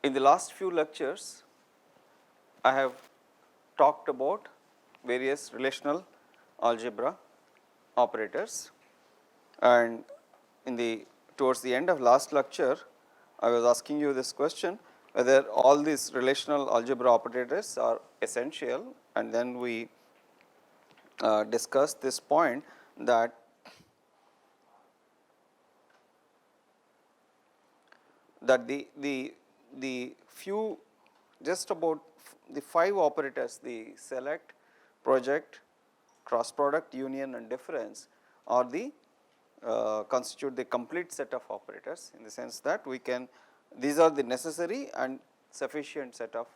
In the last few lectures, I have talked about various relational algebra operators, and in the towards the end of last lecture, I was asking you this question whether all these relational algebra operators are essential, and then we discussed this point that the few just about the 5 operators, the select, project, cross product, union and difference are the constitute the complete set of operators, in the sense that we can, these are the necessary and sufficient set of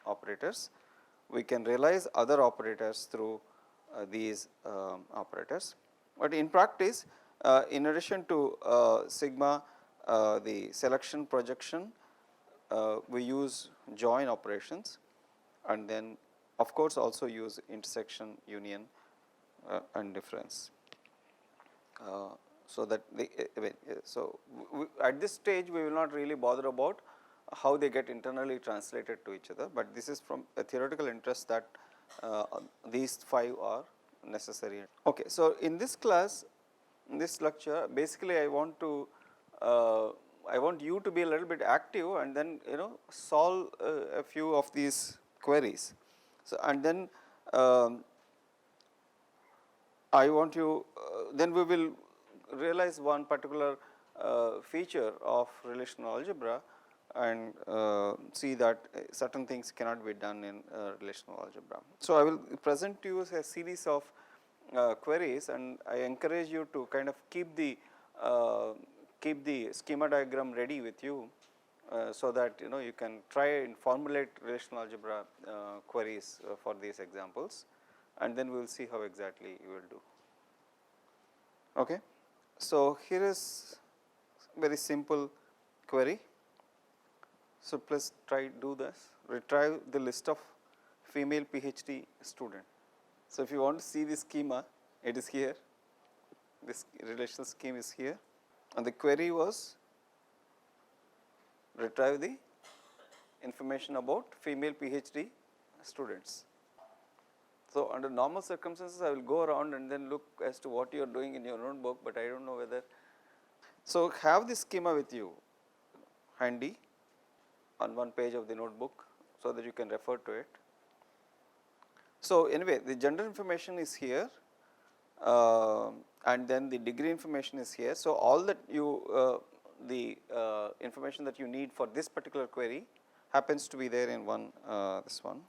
operators. We can realize other operators through these operators, but in practice in addition to sigma, the selection, projection, we use join operations, and then of course also use intersection, union and difference. So that at this stage we will not really bother about how they get internally translated to each other, but this is from a theoretical interest that these 5 are necessary. Okay, so in this class, in this lecture, basically I want you to be a little bit active and then solve a few of these queries. So and then I want you then we will realize one particular feature of relational algebra and see that certain things cannot be done in relational algebra. So I will present to you a series of queries, and I encourage you to kind of keep the schema diagram ready with you, so that you can try and formulate relational algebra queries for these examples, and then we will see how exactly you will do. Okay. So here is very simple query. So please try do this, retrieve the list of female PhD student. So if you want to see the schema, it is here, this relational scheme is here, and the query was retrieve the information about female PhD students. So under normal circumstances I will go around and then look as to what you are doing in your notebook, but I do not know whether. So have this schema with you handy on one page of the notebook so that you can refer to it. So anyway, the gender information is here, and then the degree information is here. So all that you the information that you need for this particular query happens to be there in one this one.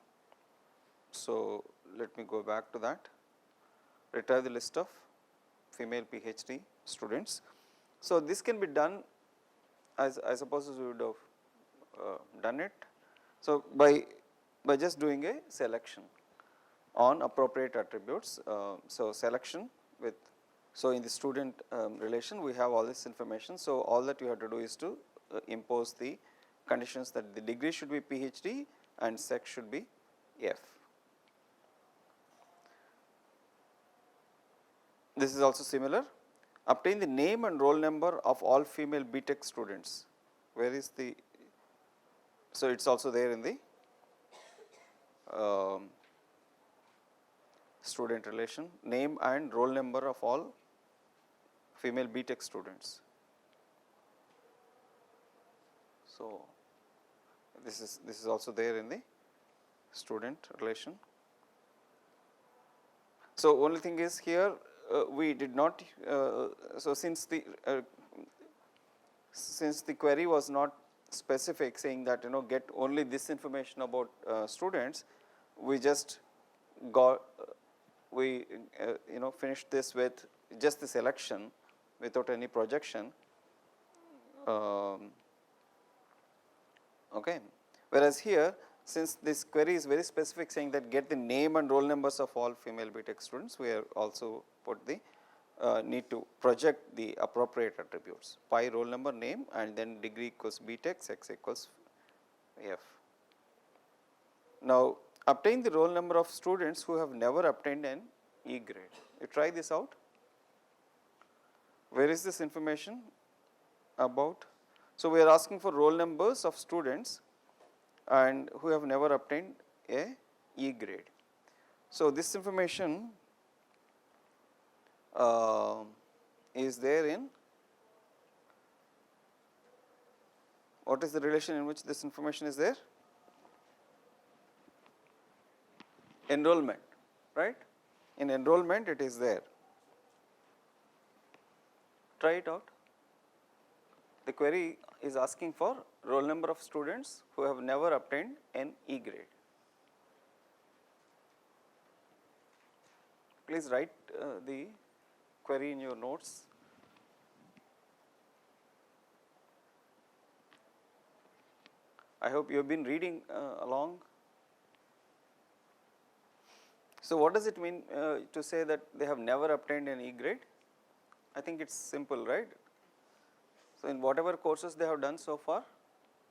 So let me go back to that. Retrieve the list of female PhD students. So this can be done as I suppose we would have done it. So by just doing a selection on appropriate attributes. So selection with, so in the student relation we have all this information. So all that you have to do is to impose the conditions that the degree should be PhD and sex should be F. This is also similar. Obtain the name and roll number of all female BTech students. Where is the, so it is also there in the student relation, name and roll number of all female BTech students. So this is also there in the student relation. So only thing is here we did not, so since the query was not specific, saying that get only this information about students, we just got finished this with just the selection without any projection. Okay. Whereas here, since this query is very specific, saying that get the name and roll numbers of all female BTech students, we are also put the need to project the appropriate attributes, pi roll number, name, and then degree equals BTech, sex equals F. Now obtain the roll number of students who have never obtained an E grade. You try this out. Where is this information about? So we are asking for roll numbers of students and who have never obtained a E grade. So, this information is there in, what is the relation in which this information is there? Enrollment, right? In enrollment it is there. Try it out. The query is asking for roll number of students who have never obtained an E grade. Please write the query in your notes. I hope you have been reading along. So, what does it mean to say that they have never obtained an E grade? I think it is simple, right? So, in whatever courses they have done so far,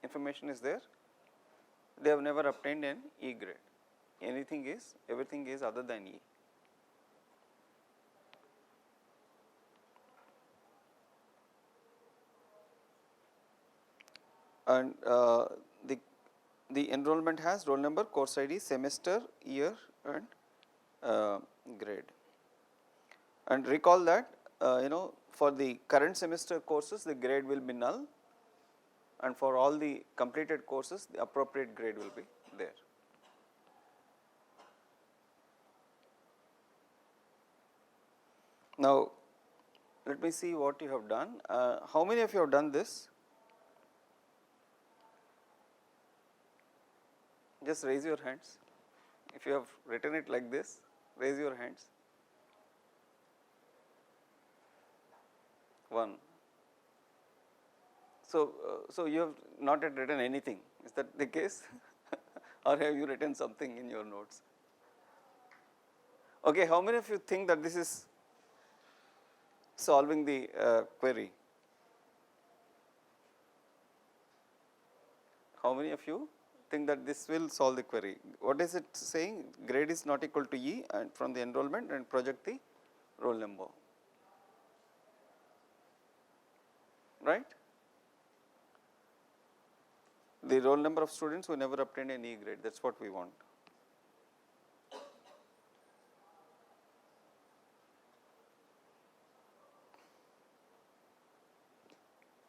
information is there, they have never obtained an E grade. Everything is other than E. And the enrollment has roll number, course ID, semester, year and grade. And recall that for the current semester courses the grade will be null, and for all the completed courses the appropriate grade will be there. Now, let me see what you have done. How many of you have done this? Just raise your hands. If you have written it like this, raise your hands. 1. So, you have not yet written anything, is that the case? Or have you written something in your notes? Okay, how many of you think that this is solving the query? How many of you think that this will solve the query? What is it saying? Grade is not equal to E and from the enrollment and project the roll number, right? The roll number of students who never obtained an E grade, that is what we want.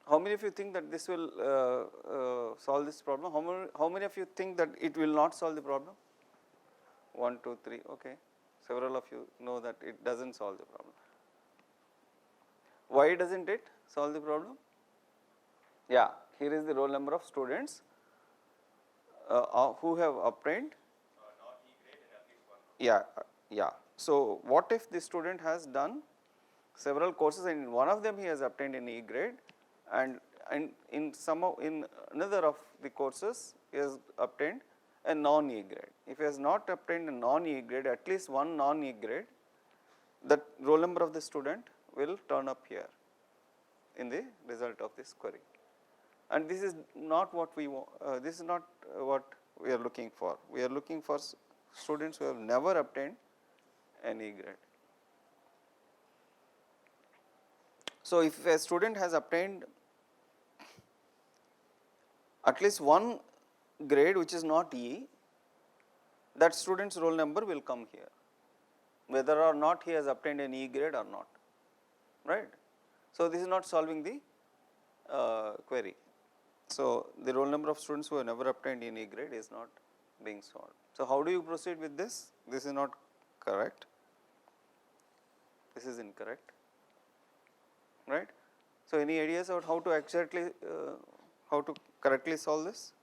How many of you think that this will solve this problem? How many of you think that it will not solve the problem? 1, 2, 3, okay. Several of you know that it does not solve the problem. Why does not it solve the problem? Yeah, here is the roll number of students who have obtained not E grade in at least one. Yeah. So, what if the student has done several courses and in one of them he has obtained an E grade, and in another of the courses he has obtained a non-E grade. If he has not obtained a non-E grade, at least one non-E grade, the roll number of the student will turn up here in the result of this query. And this is not what we want, this is not what we are looking for. We are looking for students who have never obtained an E grade. So, if a student has obtained at least one grade which is not E, that student's roll number will come here, whether or not he has obtained an E grade or not, right. So, this is not solving the query. So, the roll number of students who have never obtained an E grade is not being solved. So, how do you proceed with this? This is not correct, this is incorrect, right. So, any ideas about how to exactly how to correctly solve this?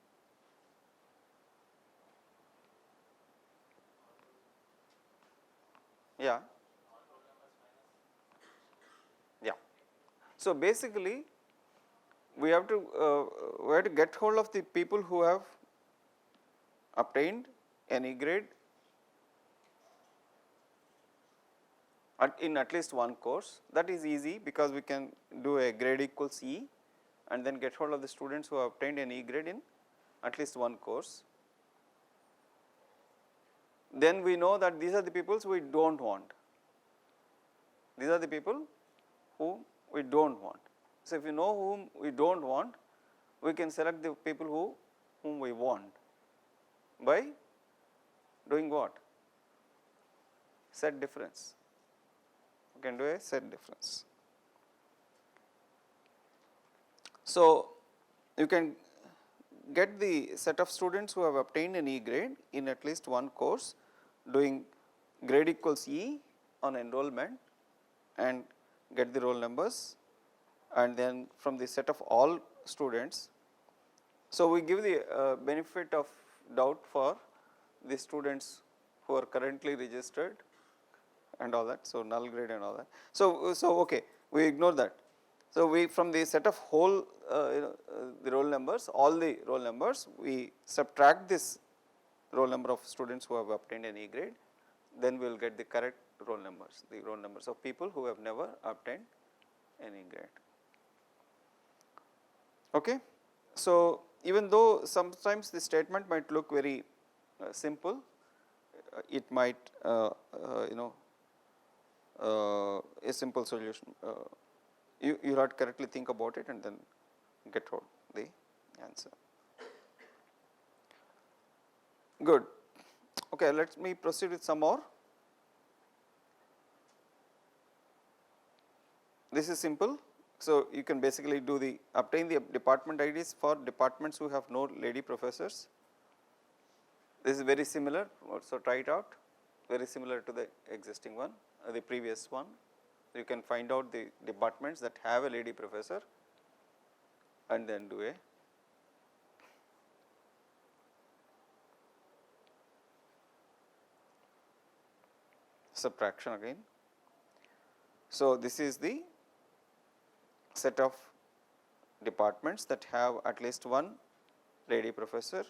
Yeah. Yeah. So, basically we have to get hold of the people who have obtained an E grade in at least one course. That is easy because we can do a grade equals E and then get hold of the students who have obtained an E grade in at least one course. Then we know that these are the people we do not want. These are the people whom we do not want. So, if you know whom we do not want, we can select the people whom we want. by doing what? Set difference. You can do a set difference. So, you can get the set of students who have obtained an E grade in at least one course doing grade equals E on enrollment and get the roll numbers, and then from the set of all students. So, we give the benefit of doubt for the students who are currently registered and all that. So, null grade and all that. So, okay, we ignore that. So, we from the set of whole the roll numbers, all the roll numbers, we subtract this roll number of students who have obtained an E grade, then we will get the correct roll numbers, the roll numbers of people who have never obtained an E grade. Okay. So, even though sometimes the statement might look very simple, it might a simple solution. You have to correctly think about it and then get out the answer. Good. Okay, let me proceed with some more. This is simple. So, you can basically do the obtain the department IDs for departments who have no lady professors. This is very similar, so try it out, very similar to the existing one, the previous one. You can find out the departments that have a lady professor and then do a subtraction again. So, this is the set of departments that have at least one lady professor,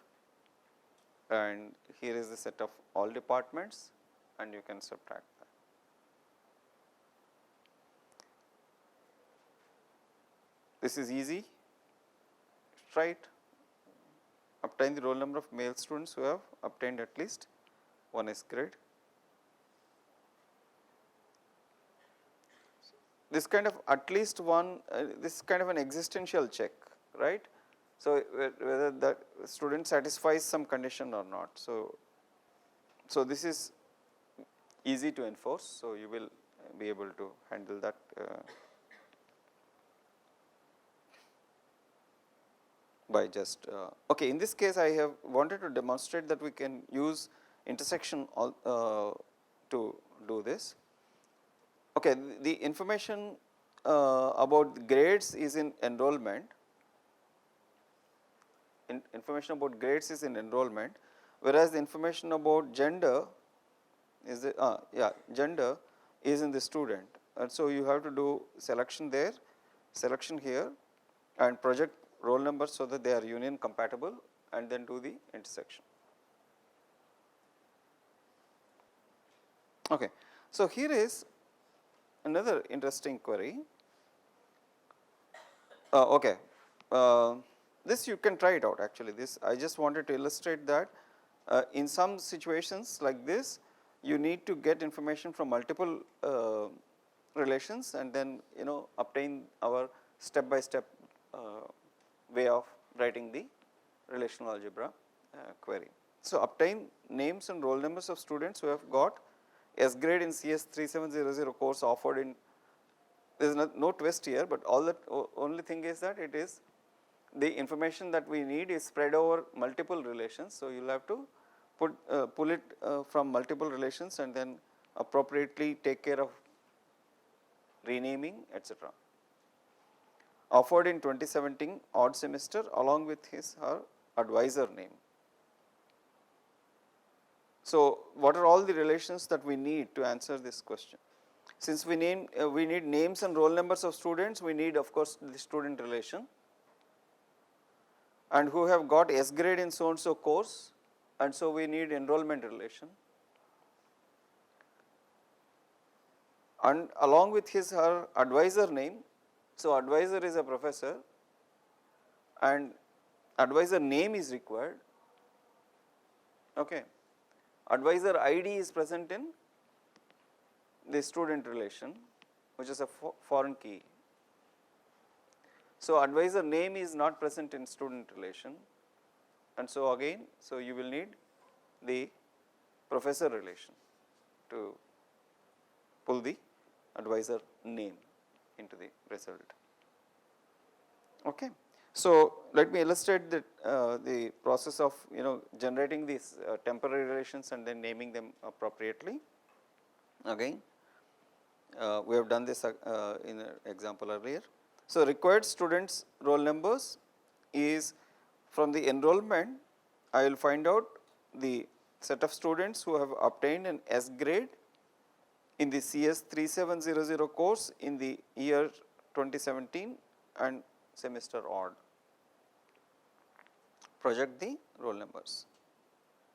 and here is the set of all departments, and you can subtract that. This is easy, try it. Obtain the roll number of male students who have obtained at least one S grade. This kind of at least one, this kind of an existential check, right. So, whether the student satisfies some condition or not. So, this is easy to enforce. So, you will be able to handle that. By just okay, in this case I have wanted to demonstrate that we can use intersection to do this. Okay, the information about grades is in enrollment. Information about grades is in enrollment, whereas the information about gender is gender is in the student, and so you have to do selection there, selection here, and project roll numbers so that they are union compatible, and then do the intersection. Okay, so here is another interesting query. Okay, this you can try it out actually. This I just wanted to illustrate that in some situations like this, you need to get information from multiple relations and then obtain our step by step way of writing the relational algebra query. So, obtain names and roll numbers of students who have got S grade in CS 3700 course offered in, there is no twist here, but all that only thing is that it is the information that we need is spread over multiple relations. So, you will have to pull it from multiple relations and then appropriately take care of renaming, etc. Offered in 2017 odd semester along with her advisor name. So, what are all the relations that we need to answer this question? Since we need names and roll numbers of students, we need of course the student relation, and who have got S grade in so and so course, and so we need enrollment relation, and along with her advisor name. So, advisor is a professor and advisor name is required. Okay. Advisor ID is present in the student relation, which is a foreign key. So, advisor name is not present in student relation, and so again, so you will need the professor relation to pull the advisor name into the result. Okay. So, let me illustrate the process of generating these temporary relations and then naming them appropriately. Again, we have done this in an example earlier. So, required students roll numbers is from the enrollment. I will find out the set of students who have obtained an S grade in the CS 3700 course in the year 2017 and semester odd. Project the roll numbers.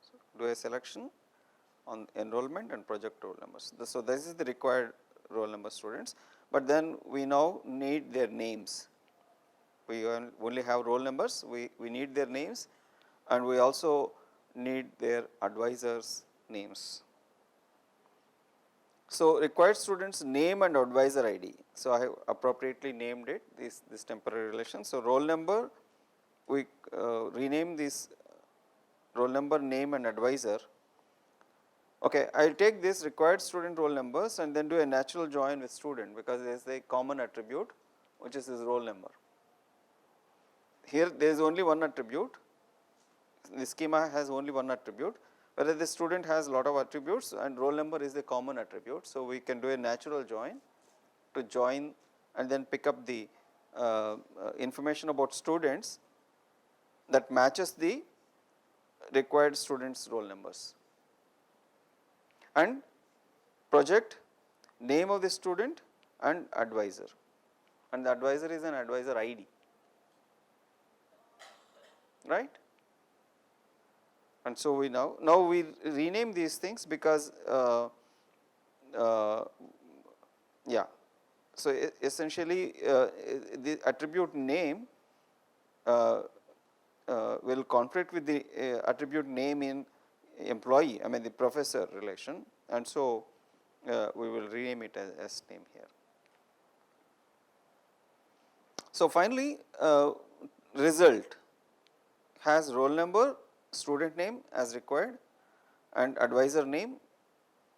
So, do a selection on enrollment and project roll numbers. So, this is the required roll number students, but then we now need their names. We only have roll numbers, we need their names, and we also need their advisors' names. So, required students name and advisor ID. So, I have appropriately named it this temporary relation. So, roll number, we rename this roll number, name and advisor. Okay, I will take this required student roll numbers and then do a natural join with student, because there is a common attribute which is this roll number. Here there is only one attribute, the schema has only one attribute, whereas the student has lot of attributes and roll number is the common attribute. So, we can do a natural join to join and then pick up the information about students that matches the required students roll numbers, and project name of the student and advisor, and the advisor is an advisor ID, right. And so, we now we rename these things because yeah. So, essentially the attribute name will conflict with the attribute name in employee, I mean the professor relation, and so we will rename it as name here. So, finally, result has roll number, student name as required and advisor name,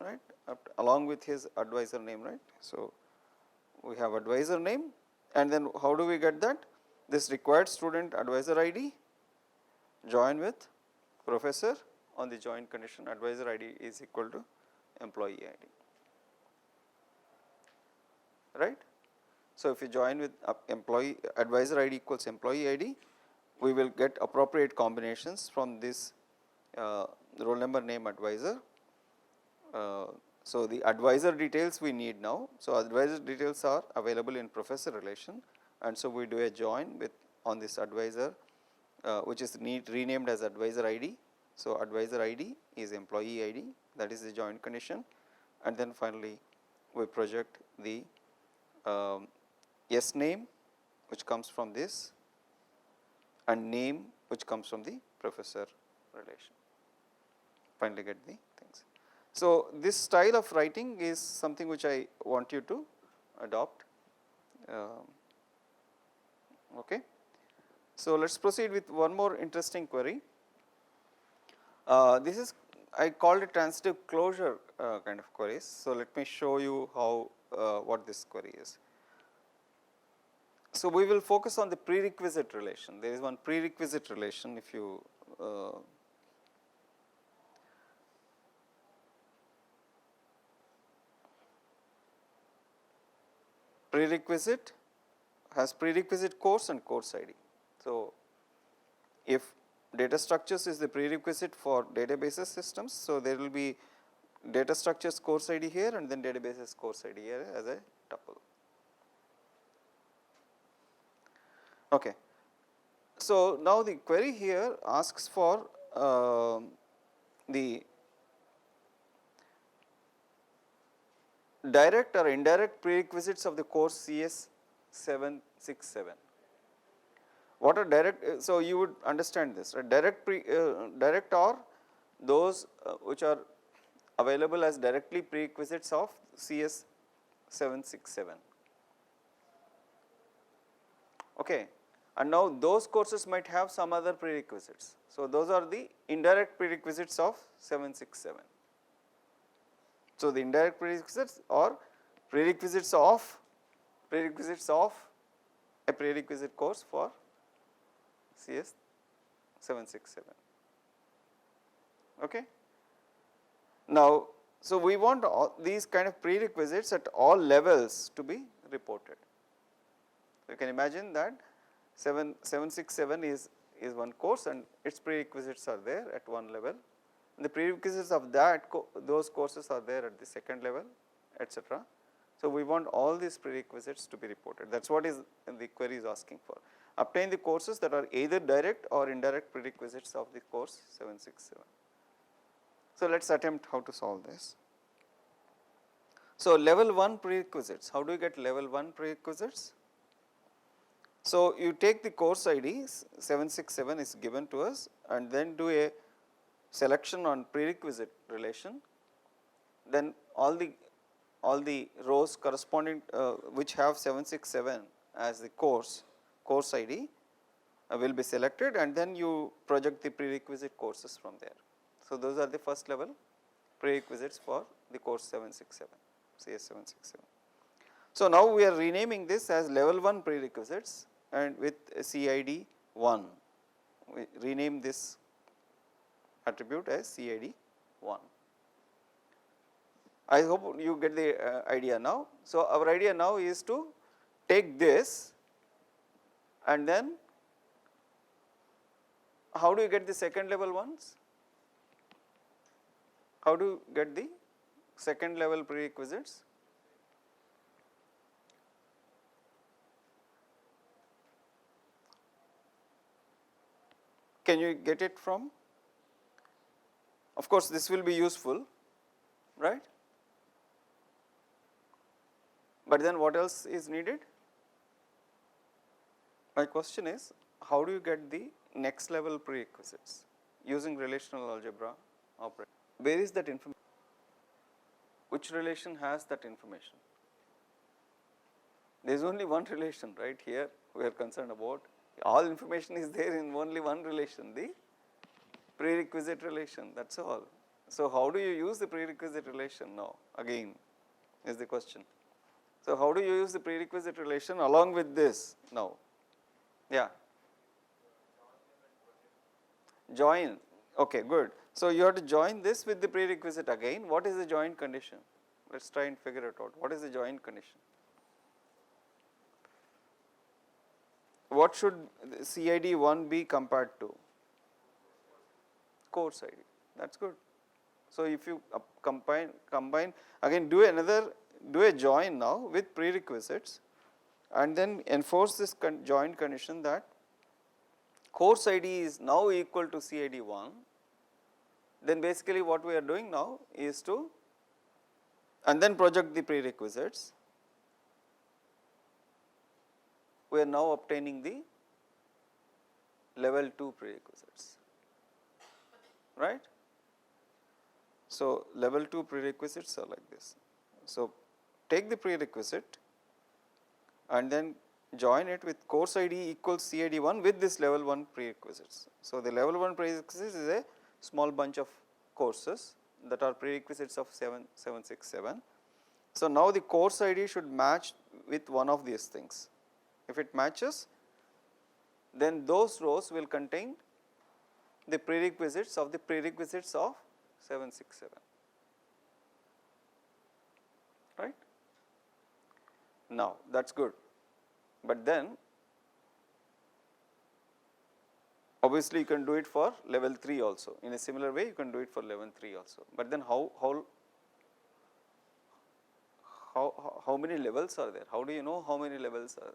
right, along with his advisor name, right. So, we have advisor name, and then how do we get that? This required student advisor ID join with professor on the join condition advisor ID is equal to employee ID, right. So, if you join with employee advisor ID equals employee ID, we will get appropriate combinations from this roll number, name, advisor. So, the advisor details we need now. So, advisor details are available in professor relation, and so we do a join with on this advisor which is renamed as advisor ID. So, advisor ID is employee ID, that is the joint condition, and then finally we project the S name which comes from this and name which comes from the professor relation, finally get the things. So, this style of writing is something which I want you to adopt. Okay. So, let us proceed with one more interesting query. This is, I called it transitive closure kind of queries. So, let me show you how what this query is. So, we will focus on the prerequisite relation. There is one prerequisite relation. If you prerequisite has prerequisite course and course ID. So, if data structures is the prerequisite for databases systems, so there will be data structures course ID here and then databases course ID here as a tuple. Okay. So, now the query here asks for the direct or indirect prerequisites of the course CS 767. What are direct? So, you would understand this, right? Direct are those which are available as directly prerequisites of CS 767. Okay. and now those courses might have some other prerequisites. So, those are the indirect prerequisites of 767. So, the indirect prerequisites or prerequisites of a prerequisite course for CS 767. Okay. Now, so we want all these kind of prerequisites at all levels to be reported. You can imagine that 767 is one course and its prerequisites are there at one level. And the prerequisites of that those courses are there at the second level, etc. So, we want all these prerequisites to be reported. That is what is the query is asking for. Obtain the courses that are either direct or indirect prerequisites of the course 767. So, let us attempt how to solve this. So, level 1 prerequisites, how do you get level 1 prerequisites? So, you take the course ID 767 is given to us and then do a selection on prerequisite relation, then all the rows corresponding which have 767 as the course ID will be selected and then you project the prerequisite courses from there. So, those are the first level prerequisites for the course 767, CS 767. So, now we are renaming this as level 1 prerequisites and with CID 1, we rename this attribute as CID 1. I hope you get the idea now. So, our idea now is to take this and then how do you get the second level ones? How do you get the second level prerequisites? Can you get it from? Of course, this will be useful, right? But then what else is needed? My question is, how do you get the next level prerequisites using relational algebra operator? Where is that information? Which relation has that information? There is only one relation, right? Here we are concerned about. All information is there in only one relation, the prerequisite relation, that is all. So, how do you use the prerequisite relation now? Again is the question. So, how do you use the prerequisite relation along with this now? Yeah. Join. Okay, good. So, you have to join this with the prerequisite again. What is the join condition? Let us try and figure it out. What is the join condition? What should CID 1 be compared to? Course ID. That is good. So, if you combine again do a join now with prerequisites and then enforce this join condition that course ID is now equal to CID 1, then basically what we are doing now is to and then project the prerequisites. We are now obtaining the level 2 prerequisites, right. So, level 2 prerequisites are like this. So, take the prerequisite and then join it with course ID equals CID 1 with this level 1 prerequisites. So, the level 1 prerequisites is a small bunch of courses that are prerequisites of 767. So, now the course ID should match with one of these things. If it matches, then those rows will contain the prerequisites of 767, right. Now, that is good, but then obviously you can do it for level 3 also. In a similar way you can do it for level 3 also, but then how many levels are there? How do you know how many levels are there?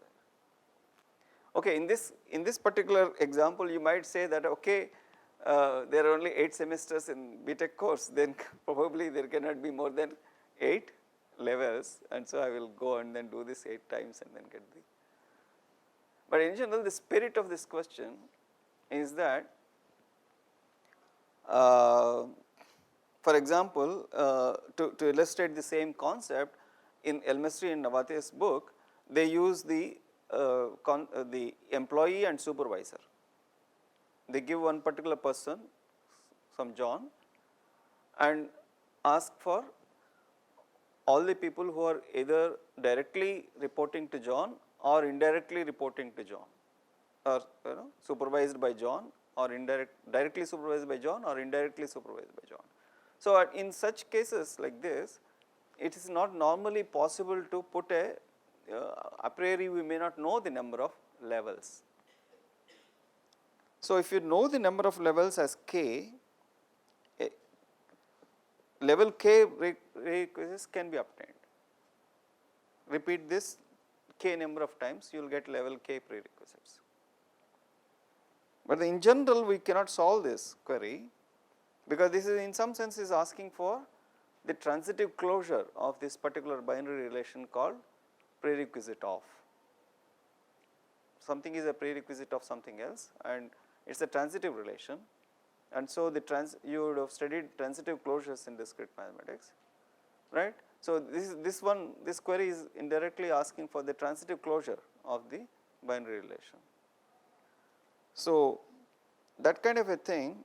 Okay, in this particular example you might say that okay, there are only 8 semesters in BTech course, then probably there cannot be more than 8 levels, and so I will go and then do this 8 times and then get the. But in general the spirit of this question is that for example, to illustrate the same concept in Elmestry and Navate's book, they use the the employee and supervisor. They give one particular person, some John, and ask for all the people who are either directly reporting to John or indirectly reporting to John, or supervised by John, or directly supervised by John or indirectly supervised by John. So, in such cases like this, it is not normally possible to put a priori we may not know the number of levels. So, if you know the number of levels as k, level k prerequisites can be obtained. Repeat this k number of times, you will get level k prerequisites. But in general we cannot solve this query, because this is in some sense is asking for the transitive closure of this particular binary relation called prerequisite of. Something is a prerequisite of something else, and it is a transitive relation, and so the you would have studied transitive closures in discrete mathematics, right. So, this query is indirectly asking for the transitive closure of the binary relation. So, that kind of a thing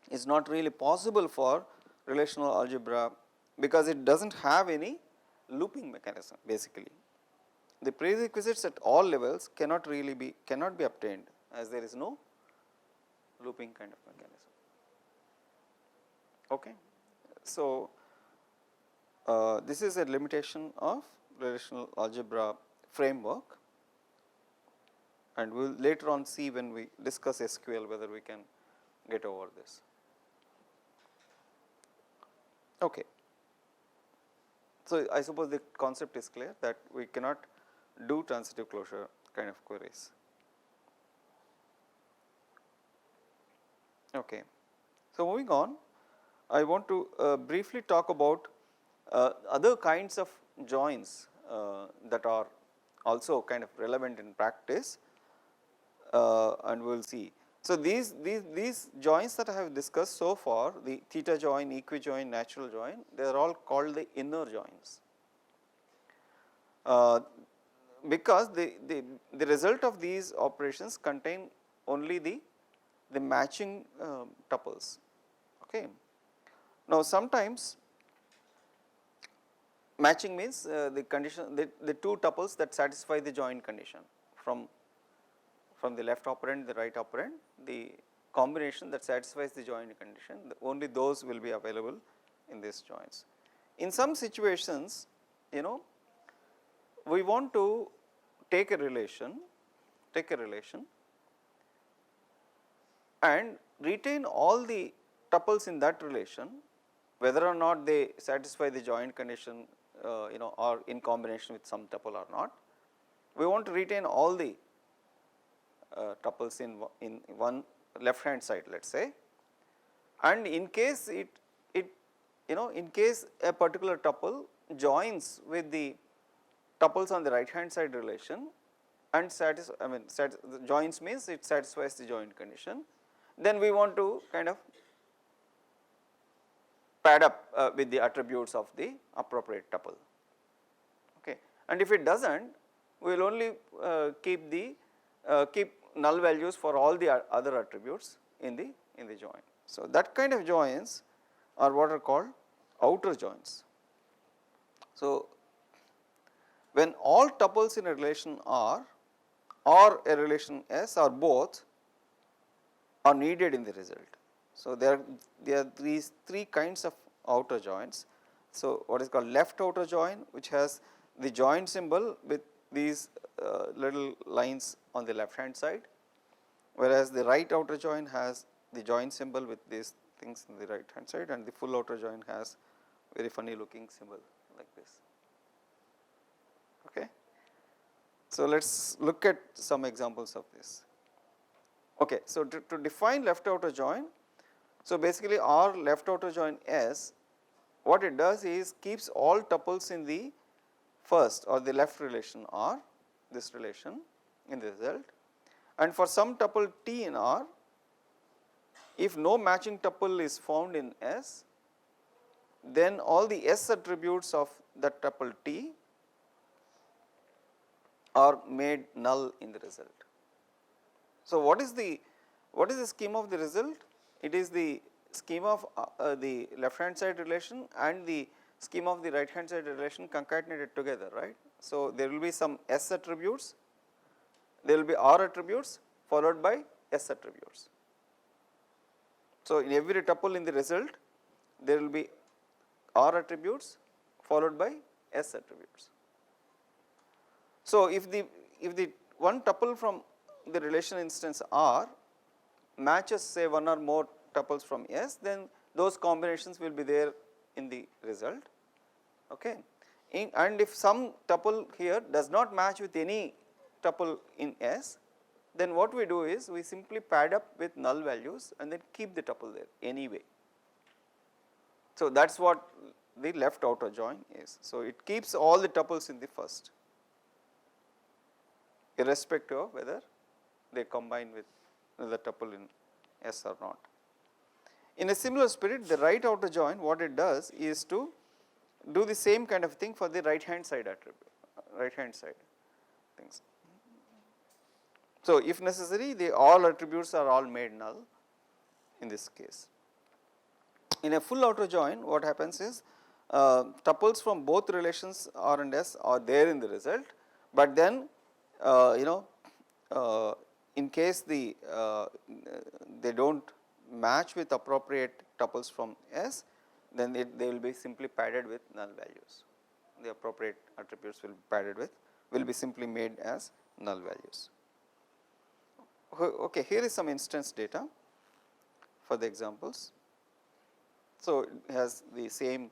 is not really possible for relational algebra, because it does not have any looping mechanism basically. The prerequisites at all levels cannot be obtained, as there is no looping kind of mechanism. Okay. So, this is a limitation of relational algebra framework, and we will later on see when we discuss SQL whether we can get over this. Okay. So, I suppose the concept is clear that we cannot do transitive closure kind of queries. Okay. So, moving on, I want to briefly talk about other kinds of joins that are also kind of relevant in practice, and we will see. So, these joins that I have discussed so far, the theta join, equijoin, natural join, they are all called the inner joins, because the result of these operations contain only the matching tuples. Okay. Now, sometimes matching means the condition, the two tuples that satisfy the join condition from the left operand, the right operand, the combination that satisfies the join condition, only those will be available in these joins. In some situations, we want to take a relation and retain all the tuples in that relation, whether or not they satisfy the join condition, or in combination with some tuple or not. We want to retain all the tuples in one left hand side, let us say, and in case in case a particular tuple joins with the tuples on the right hand side relation and joins means it satisfies the join condition, then we want to kind of pad up with the attributes of the appropriate tuple. Okay. And if it does not, we will only keep null values for all the other attributes in the join. So, that kind of joins are what are called outer joins. So, when all tuples in a relation R or a relation S or both are needed in the result. So, there are these three kinds of outer joins. So, what is called left outer join, which has the join symbol with these little lines on the left hand side, whereas the right outer join has the join symbol with these things on the right hand side, and the full outer join has very funny looking symbol like this. Okay. So, let us look at some examples of this. Okay. So, to define left outer join, so basically R left outer join S, what it does is keeps all tuples in the first or the left relation R, this relation in the result, and for some tuple T in R, if no matching tuple is found in S, then all the S attributes of that tuple T are made null in the result. So, what is the scheme of the result? It is the scheme of the left hand side relation and the scheme of the right hand side relation concatenated together, right. So, there will be some S attributes, there will be R attributes followed by S attributes. So, in every tuple in the result there will be R attributes followed by S attributes. So, if the one tuple from the relation instance R matches say one or more tuples from S, then those combinations will be there in the result. Okay. And if some tuple here does not match with any tuple in S, then what we do is we simply pad up with null values and then keep the tuple there anyway. So, that is what the left outer join is. So, it keeps all the tuples in the first, irrespective of whether they combine with the tuple in S or not. In a similar spirit, the right outer join, what it does is to do the same kind of thing for the right hand side attribute, right hand side things. So, if necessary, the all attributes are all made null in this case. In a full outer join, what happens is tuples from both relations R and S are there in the result, but then in case they do not match with appropriate tuples from S, then they will be simply padded with null values. The appropriate attributes will be simply made as null values. Okay, here is some instance data for the examples. So, it has the same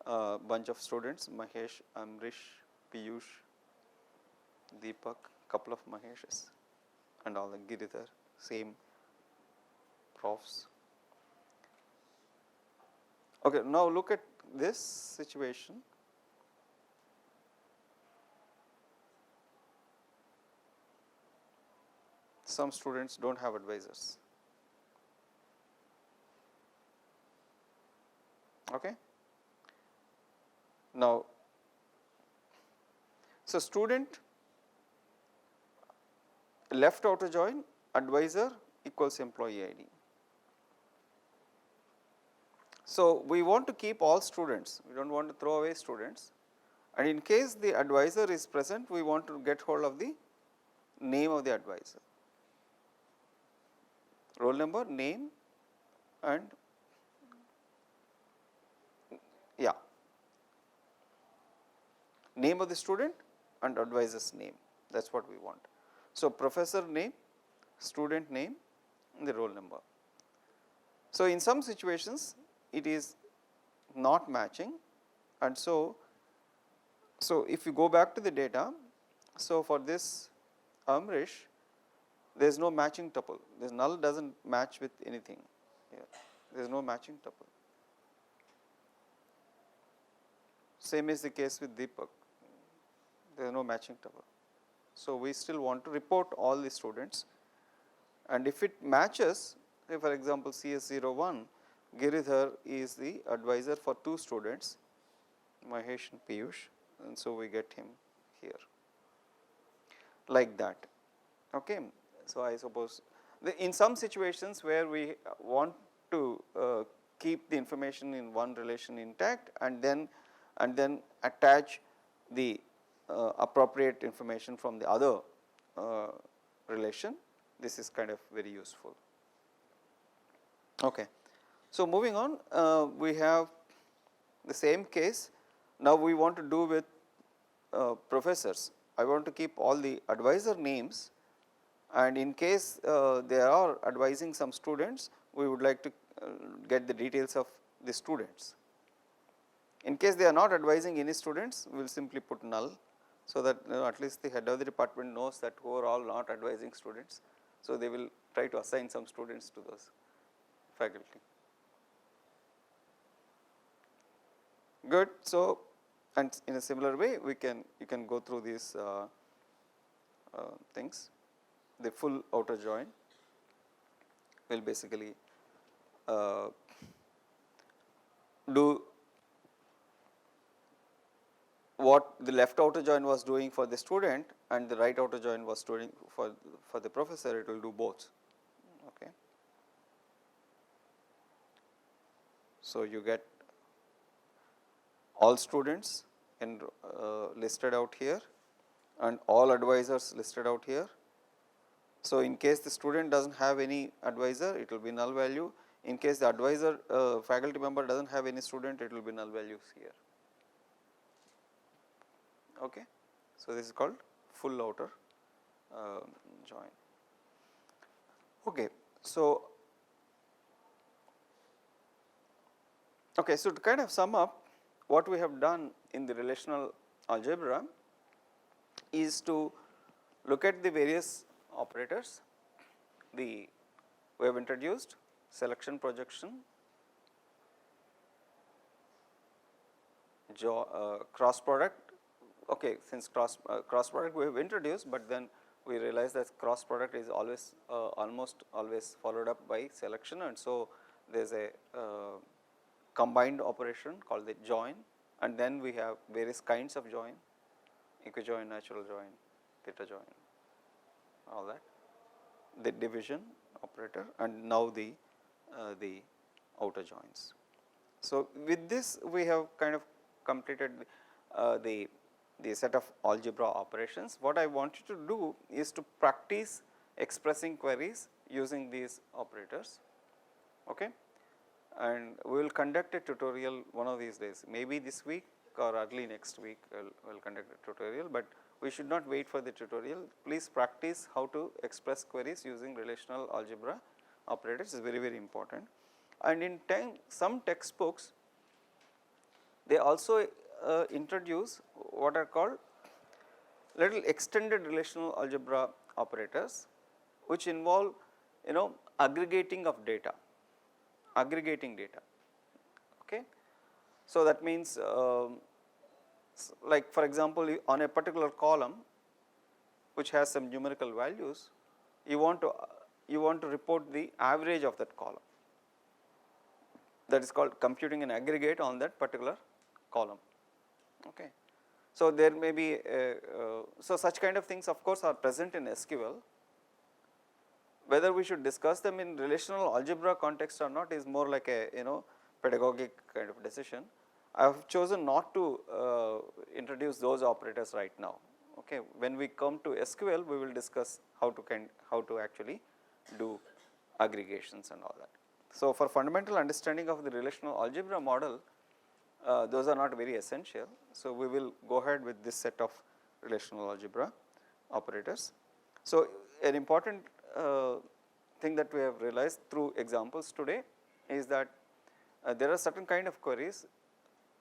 bunch of students, Mahesh, Amrish, Piyush, Deepak, couple of Maheshes and all the Giridhar, same profs. Okay, now look at this situation. Some students do not have advisors. Okay. Now, so student left outer join advisor equals employee ID. So, we want to keep all students, we do not want to throw away students, and in case the advisor is present, we want to get hold of the name of the advisor, roll number, name and name of the student and advisor's name, that is what we want. So, professor name, student name and the roll number. So, in some situations it is not matching, and so if you go back to the data, so for this Amrish there is no matching tuple, this null does not match with anything here, there is no matching tuple. Same is the case with Deepak, there is no matching tuple. So, we still want to report all the students, and if it matches, say for example CS01, Giridhar is the advisor for 2 students, Mahesh and Piyush, and so we get him here like that. Okay. So, I suppose in some situations where we want to keep the information in one relation intact and then attach the appropriate information from the other relation, this is kind of very useful. Okay. So, moving on, we have the same case. Now, we want to do with professors. I want to keep all the advisor names, and in case they are advising some students, we would like to get the details of the students. In case they are not advising any students, we will simply put null, so that at least the head of the department knows that who are all not advising students. So, they will try to assign some students to those faculty. Good. So, and in a similar way you can go through these things. The full outer join will basically do what the left outer join was doing for the student, and the right outer join was storing for the professor, it will do both. Okay. So, you get all students listed out here and all advisors listed out here. So, in case the student does not have any advisor, it will be null value. In case the advisor faculty member does not have any student, it will be null values here. Okay. So, this is called full outer join. Okay. So, to kind of sum up, what we have done in the relational algebra is to look at the various operators. We have introduced selection, projection, cross product. Okay, since cross product we have introduced, but then we realize that cross product is always almost always followed up by selection, and so there is a combined operation called the join, and then we have various kinds of join, equijoin, natural join, theta join, all that, the division operator, and now the outer joins. So, with this we have kind of completed the set of algebra operations. What I want you to do is to practice expressing queries using these operators. Okay. And we will conduct a tutorial one of these days, maybe this week or early next week we will conduct a tutorial, but we should not wait for the tutorial. Please practice how to express queries using relational algebra operators, is very, very important. And in some textbooks, they also introduce what are called little extended relational algebra operators, which involve aggregating of data. Aggregating data. Okay. So, that means like for example, on a particular column which has some numerical values, you want to report the average of that column. That is called computing an aggregate on that particular column. Okay. So, there may be so such kind of things of course are present in SQL. Whether we should discuss them in relational algebra context or not is more like a pedagogic kind of decision. I have chosen not to introduce those operators right now. Okay. When we come to SQL, we will discuss how to actually do aggregations and all that. So, for fundamental understanding of the relational algebra model, those are not very essential. So, we will go ahead with this set of relational algebra operators. So, an important thing that we have realized through examples today is that there are certain kind of queries,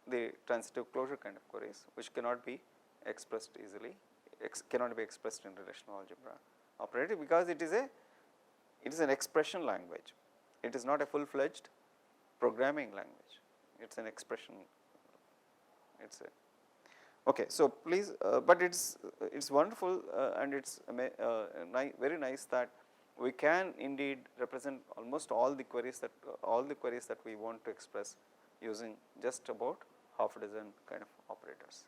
the transitive closure kind of queries, which cannot be expressed easily, cannot be expressed in relational algebra operator, because it is an expression language. It is not a full fledged programming language. It is an expression. It's a okay. So, please, but it's wonderful and it's very nice that we can indeed represent almost all the queries that we want to express using just about half a dozen kind of operators.